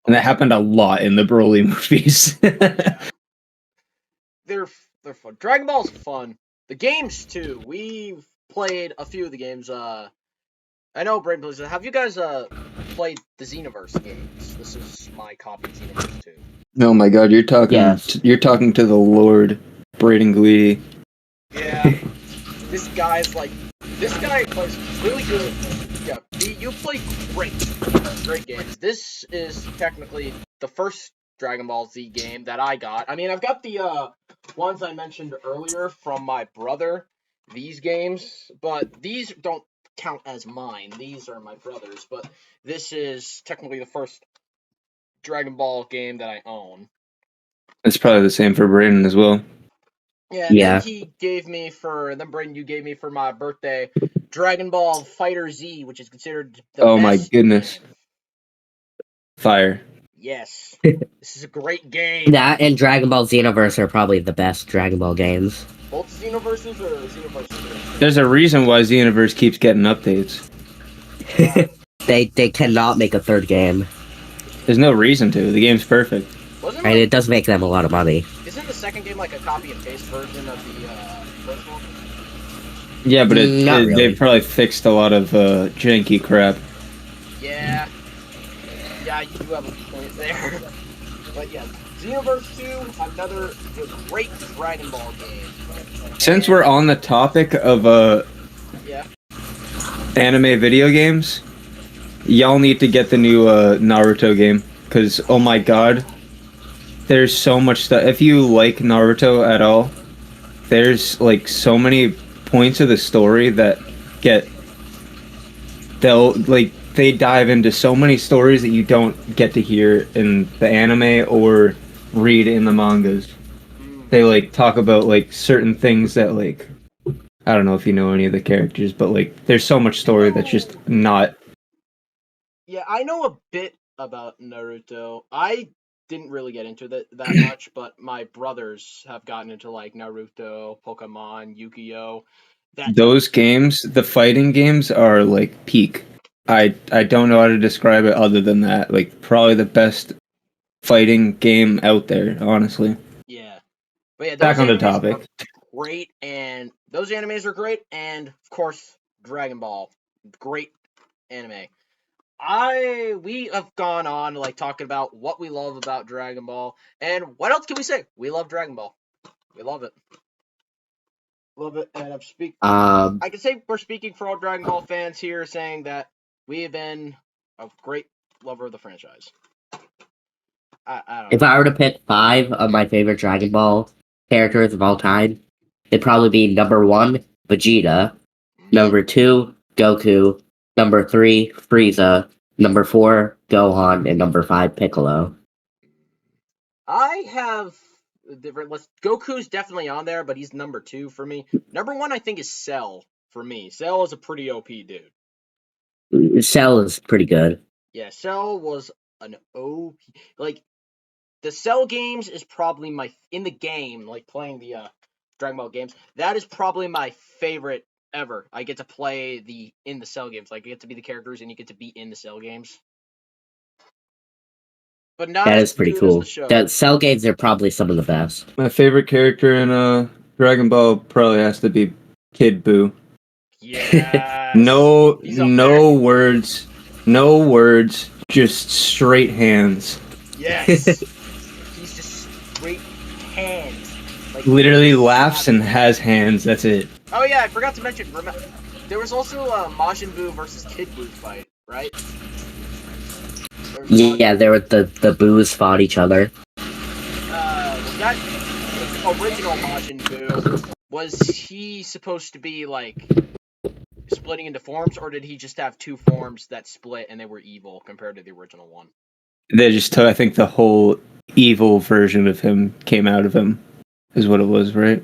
that happened a lot in the Broly movies. They're fun. Dragon Ball's fun. The games too. We've played a few of the games. I know Brain Blizzard. Have you guys played the Xenoverse games? This is my copy of Xenoverse 2. Oh my god, you're talking to the Lord, Braden Guidi. Yeah. This guy plays really good. Yeah, you play great games. This is technically the first Dragon Ball Z game that I got. I mean, I've got the ones I mentioned earlier from my brother, these games, but these don't count as mine. These are my brother's, but this is technically the first Dragon Ball game that I own. It's probably the same for Braden as well. Yeah, and then he gave me Braden, you gave me for my birthday Dragon Ball Fighter Z, which is considered the best. My goodness. Game. Fire. Yes. This is a great game. That and Dragon Ball Xenoverse are probably the best Dragon Ball games. Both Xenoverses or Xenoverse 3? There's a reason why Xenoverse keeps getting updates. They cannot make a third game. There's no reason to. The game's perfect. And it does make them a lot of money. Isn't the second game like a copy and paste version of the first one? Yeah, but really. They've probably fixed a lot of janky crap. Yeah. Yeah, you do have a point there. But yeah, Xenoverse 2, another great Dragon Ball game. Since we're on the topic of anime video games, y'all need to get the new Naruto game, because oh my god, there's so much stuff. If you like Naruto at all, there's like so many points of the story that they dive into so many stories that you don't get to hear in the anime or read in the mangas. They like talk about like certain things that like, I don't know if you know any of the characters, but like there's so much story that's just not. Yeah, I know a bit about Naruto. I didn't really get into that much, but my brothers have gotten into like Naruto, Pokemon, Yu-Gi-Oh. Those games, the fighting games, are like peak. I don't know how to describe it other than that. Like probably the best fighting game out there, honestly. Yeah. But yeah, back on the topic. Great, and those animes are great, and of course Dragon Ball, great anime. We have gone on like talking about what we love about Dragon Ball, and what else can we say? We love Dragon Ball. We love it. Love it, and I'm speaking. I can say we're speaking for all Dragon Ball fans here, saying that we have been a great lover of the franchise. I don't know. If I were to pick 5 of my favorite Dragon Ball characters of all time, it'd probably be number 1, Vegeta, number 2, Goku, number 3, Frieza, number 4, Gohan, and number 5, Piccolo. I have different lists. Goku's definitely on there, but he's number 2 for me. Number 1, I think, is Cell for me. Cell is a pretty OP dude. Cell is pretty good. Yeah, Cell was an OP. Like, the Cell games is probably in the game, like playing the Dragon Ball games. That is probably my favorite ever. I get to play in the Cell games. Like, you get to be the characters and you get to be in the Cell games. But not That as is pretty good as cool. the show. The Cell games are probably some of the best. My favorite character in Dragon Ball probably has to be Kid Buu. Yes. No He's up there. words, just straight hands. Yes. He's just straight hands. Like, Literally laughs and has hands. That's it. Oh yeah, I forgot to mention. There was also a Majin Buu versus Kid Buu fight, right? Yeah, there were the Boos fought each other. Was that the original Majin Buu? Was he supposed to be like splitting into forms, or did he just have two forms that split and they were evil compared to the original one? They just took, I think the whole evil version of him came out of him, is what it was, right?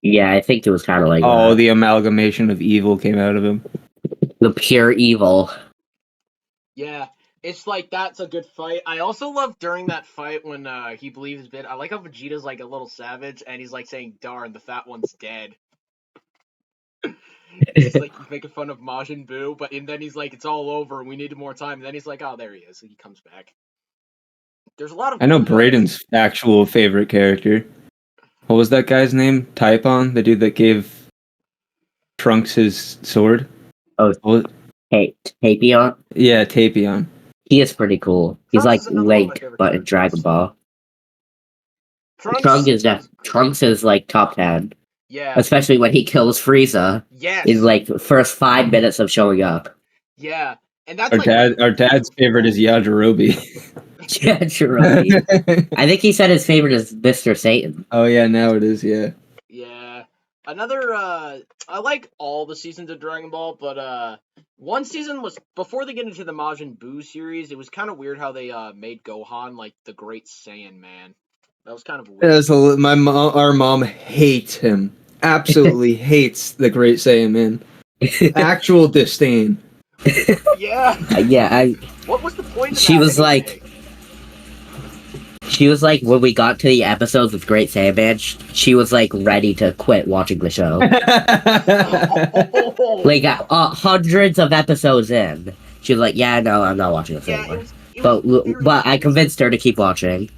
Yeah, I think it was kind of like the amalgamation of evil came out of him. the pure evil. Yeah, it's like that's a good fight. I also love during that fight when he believes his bit. I like how Vegeta's like a little savage and he's like saying, "Darn, the fat one's dead." He's like making fun of Majin Buu, and then he's like, "It's all over. We needed more time." And then he's like, "Oh, there he is." He comes back. There's a lot of. I know Brayden's actual favorite character. What was that guy's name? Typon, the dude that gave Trunks his sword. Hey, Tapion. Yeah, Tapion. He is pretty cool. He's Trunks like is another one of my Link, favorite but in Dragon Ball. Trunks Trunks is like top 10. Yeah. Especially when he kills Frieza Yes. in like the first 5 minutes of showing up. Yeah, and that's Our dad's favorite is Yajirobe. Yeah, Jirobe. I think he said his favorite is Mr. Satan. Oh yeah, now it is. Yeah. Yeah. Another I like all the seasons of Dragon Ball, but one season was before they get into the Majin Buu series. It was kind of weird how they made Gohan like the Great Saiyan man. That was kind of weird. Our mom hates him. Absolutely hates the Great Saiyan man. Actual disdain. Yeah. What was the point of She that was anyway? She was like, when we got to the episodes with Great Saiyaman, she was like ready to quit watching the show. Like hundreds of episodes in, she was like, "Yeah, no, I'm not watching this anymore." But I convinced her to keep watching.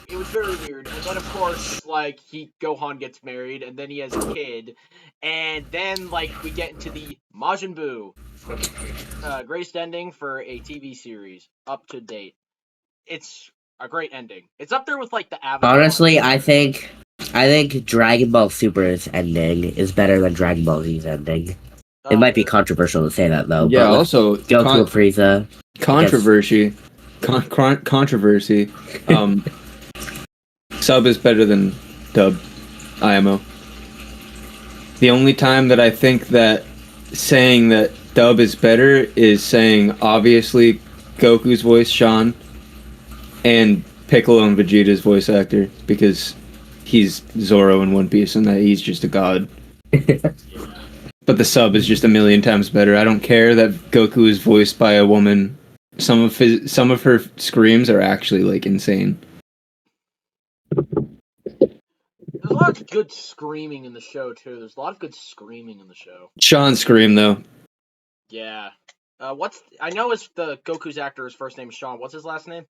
It was very weird, and then of course, like Gohan gets married, and then he has a kid, and then like we get into the Majin Buu, greatest ending for a TV series, up to date. It's a great ending. It's up there with like the Avatar. Honestly, I think Dragon Ball Super's ending is better than Dragon Ball Z's ending. It might be controversial to say that though. Yeah. But Also, Goku and Frieza. controversy. Controversy. Sub is better than dub. IMO. The only time that I think that saying that dub is better is saying obviously Goku's voice Sean and Piccolo and Vegeta's voice actor, because he's Zoro in One Piece and that he's just a god. But the sub is just a million times better. I don't care that Goku is voiced by a woman. Some of her screams are actually like insane. There's a lot of good screaming in the show too. There's a lot of good screaming in the show. Sean's scream though. Yeah. I know the Goku's actor, his first name is Sean. What's his last name?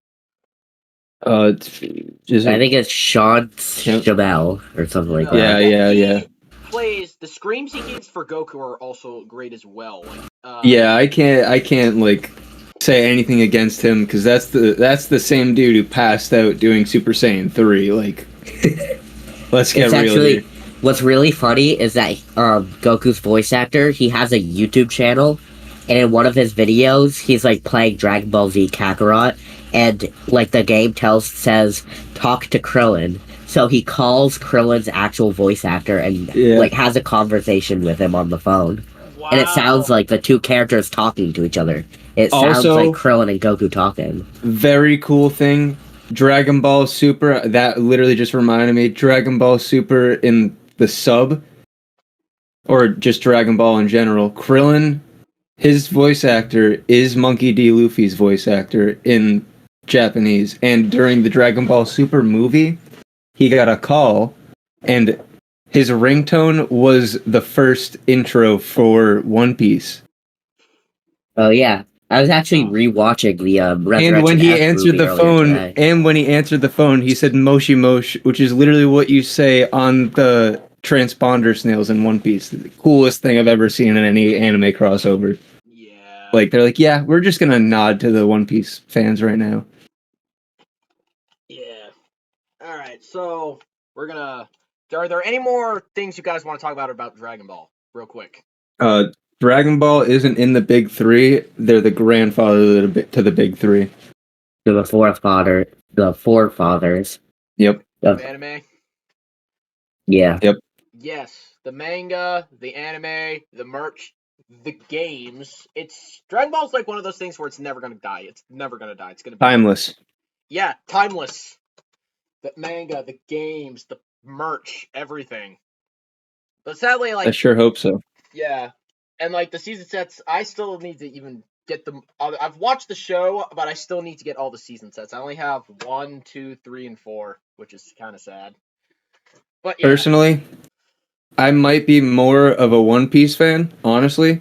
I think it's Sean Chabelle or something like that. Yeah. Plays the screams he gives for Goku are also great as well. Yeah, I can't like say anything against him because that's the same dude who passed out doing Super Saiyan 3. Like, let's get real here. What's really funny is that Goku's voice actor, he has a YouTube channel, and in one of his videos, he's like playing Dragon Ball Z Kakarot, and like the game says talk to Krillin. So he calls Krillin's actual voice actor and like has a conversation with him on the phone. Wow. And it sounds like the two characters talking to each other. It sounds also, like Krillin and Goku talking. Very cool thing. Dragon Ball Super, that literally just reminded me, Dragon Ball Super in the sub, or just Dragon Ball in general, Krillin, his voice actor is Monkey D. Luffy's voice actor in Japanese. And during the Dragon Ball Super movie, he got a call, and his ringtone was the first intro for One Piece. Oh yeah, I was actually rewatching the Resurrection And when he F answered movie the earlier phone, he said "Moshi Mosh," which is literally what you say on the transponder snails in One Piece. The coolest thing I've ever seen in any anime crossover. Yeah. Like, they're like, yeah, we're just gonna nod to the One Piece fans right now. Yeah. All right. So we're gonna. Are there any more things you guys want to talk about Dragon Ball, real quick? Dragon Ball isn't in the big three. They're the grandfather to the big three. to the forefathers. Yep. Of anime. Yeah. Yep. Yes, the manga, the anime, the merch, the games. It's Dragon Ball's like one of those things where it's never gonna die. It's never gonna die. It's gonna be Timeless. Yeah, timeless. The manga, the games, the merch, everything. But sadly, I sure hope so. yeah, and like the season sets, I still need to even get them. I've watched the show, but I still need to get all the season sets. I only have 1, 2, 3, and 4, which is kind of sad. But yeah. Personally, I might be more of a One Piece fan, honestly.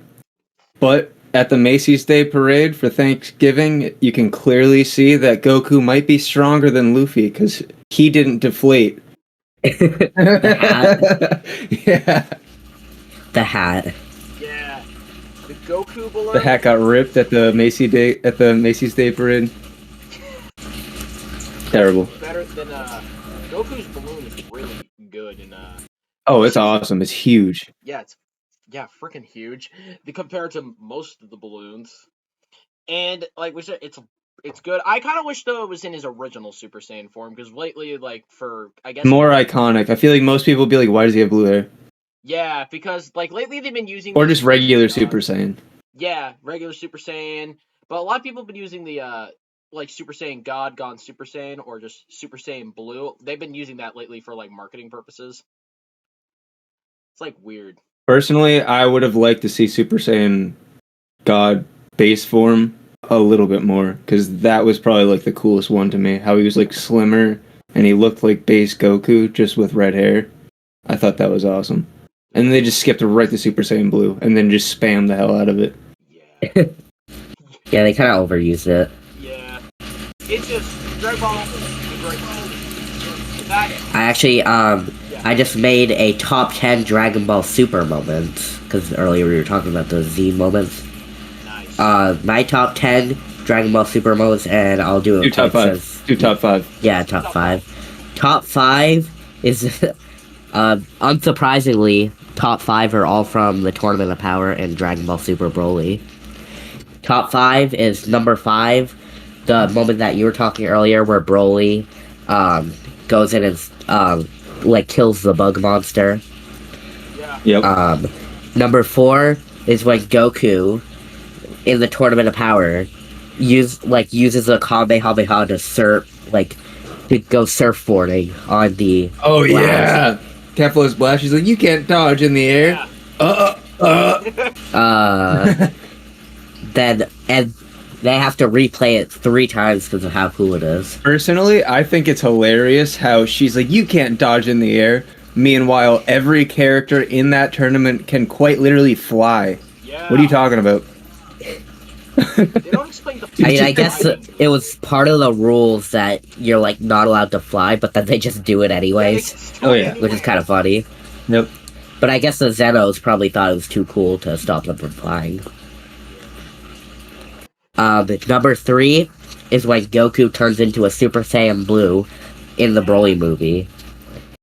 But at the Macy's Day Parade for Thanksgiving, you can clearly see that Goku might be stronger than Luffy because he didn't deflate. The hat. Yeah. The hat. Yeah. The Goku balloon. The hat got ripped at the Macy's Day Parade. Terrible. Better than Goku's balloon is really good in Oh, it's awesome. It's huge. Yeah, it's freaking huge. Compared to most of the balloons. And like we said, it's good. I kind of wish though it was in his original Super Saiyan form because lately, like for I guess More iconic. I feel like most people would be like, "Why does he have blue hair?" Yeah, because like lately they've been using Or just regular Super Saiyan. Yeah, regular Super Saiyan. But a lot of people have been using the like Super Saiyan God, Gone Super Saiyan, or just Super Saiyan Blue. They've been using that lately for like marketing purposes. It's like weird. Personally, I would have liked to see Super Saiyan God base form a little bit more because that was probably like the coolest one to me. How he was like slimmer and he looked like base Goku just with red hair. I thought that was awesome. And they just skipped right to Super Saiyan Blue and then just spammed the hell out of it. Yeah. Yeah, they kind of overused it. Yeah. It's just Dragon Ball is a great movie. I actually, I just made a top 10 Dragon Ball Super moments because earlier we were talking about the Z moments. Nice. My top 10 Dragon Ball Super moments, and I'll do it. Do top 5. Do top 5. Yeah, top 5. Top 5 is, unsurprisingly, top 5 are all from the Tournament of Power and Dragon Ball Super Broly. Top 5 is number 5, the moment that you were talking earlier where Broly, goes in and, like, kills the bug monster. Yeah. Yep. Number 4 is when Goku, in the Tournament of Power, uses a Kamehameha to to go surfboarding on the Oh, Blast. yeah. Kefla's Blast. She's like, you can't dodge in the air. Yeah. Then, and they have to replay it 3 times because of how cool it is. Personally, I think it's hilarious how she's like, you can't dodge in the air. Meanwhile, every character in that tournament can quite literally fly. Yeah. What are you talking about? They don't explain the. I mean, I guess it was part of the rules that you're, like, not allowed to fly, but then they just do it anyways, Oh, yeah. which is kind of funny. Yep. But I guess the Zenos probably thought it was too cool to stop them from flying. Number 3 is when Goku turns into a Super Saiyan Blue in the Broly movie.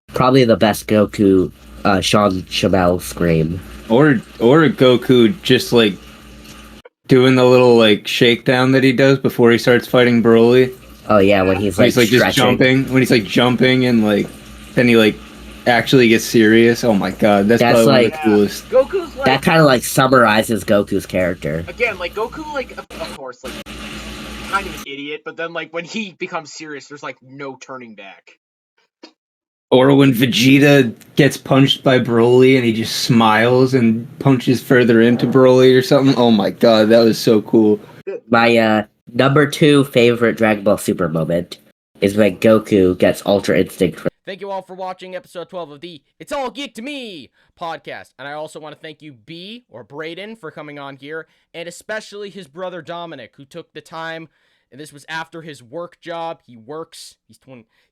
Probably the best Goku, Sean Shamel scream. Or Goku just, like, doing the little, like, shakedown that he does before he starts fighting Broly. Oh yeah, when he's When like, he's, like, just stretching. jumping. When he's, like, jumping and, like, then he, like, actually gets serious. Oh my god, that's probably one of the coolest. Goku's like That kind of, like, summarizes Goku's character. again, like Goku, like of course, like kind of an idiot, but then like when he becomes serious, there's like no turning back. Or when Vegeta gets punched by Broly and he just smiles and punches further into Broly or something. Oh my god, that was so cool. My Number 2 favorite Dragon Ball Super moment is when Goku gets Ultra Instinct for Thank you all for watching episode 12 of the It's All Geek to Me podcast. And I also want to thank you, B, or Braden, for coming on here, and especially his brother Dominic, who took the time. And this was after his work job. He works.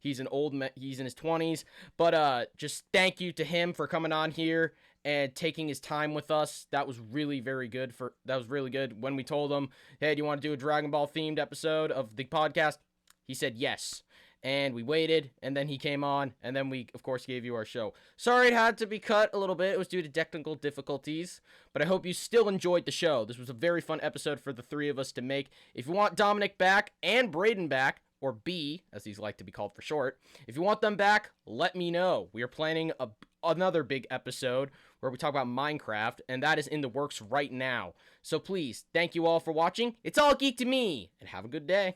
He's an old man. He's in his 20s. But just thank you to him for coming on here and taking his time with us. That was really very good. That was really good. When we told him, hey, do you want to do a Dragon Ball themed episode of the podcast? He said yes. And we waited, and then he came on, and then we, of course, gave you our show. Sorry it had to be cut a little bit. It was due to technical difficulties, but I hope you still enjoyed the show. This was a very fun episode for the three of us to make. If you want Dominic back and Braden back, or B, as these like to be called for short, if you want them back, let me know. We are planning another big episode where we talk about Minecraft, and that is in the works right now. So please, thank you all for watching. It's all geek to me, and have a good day.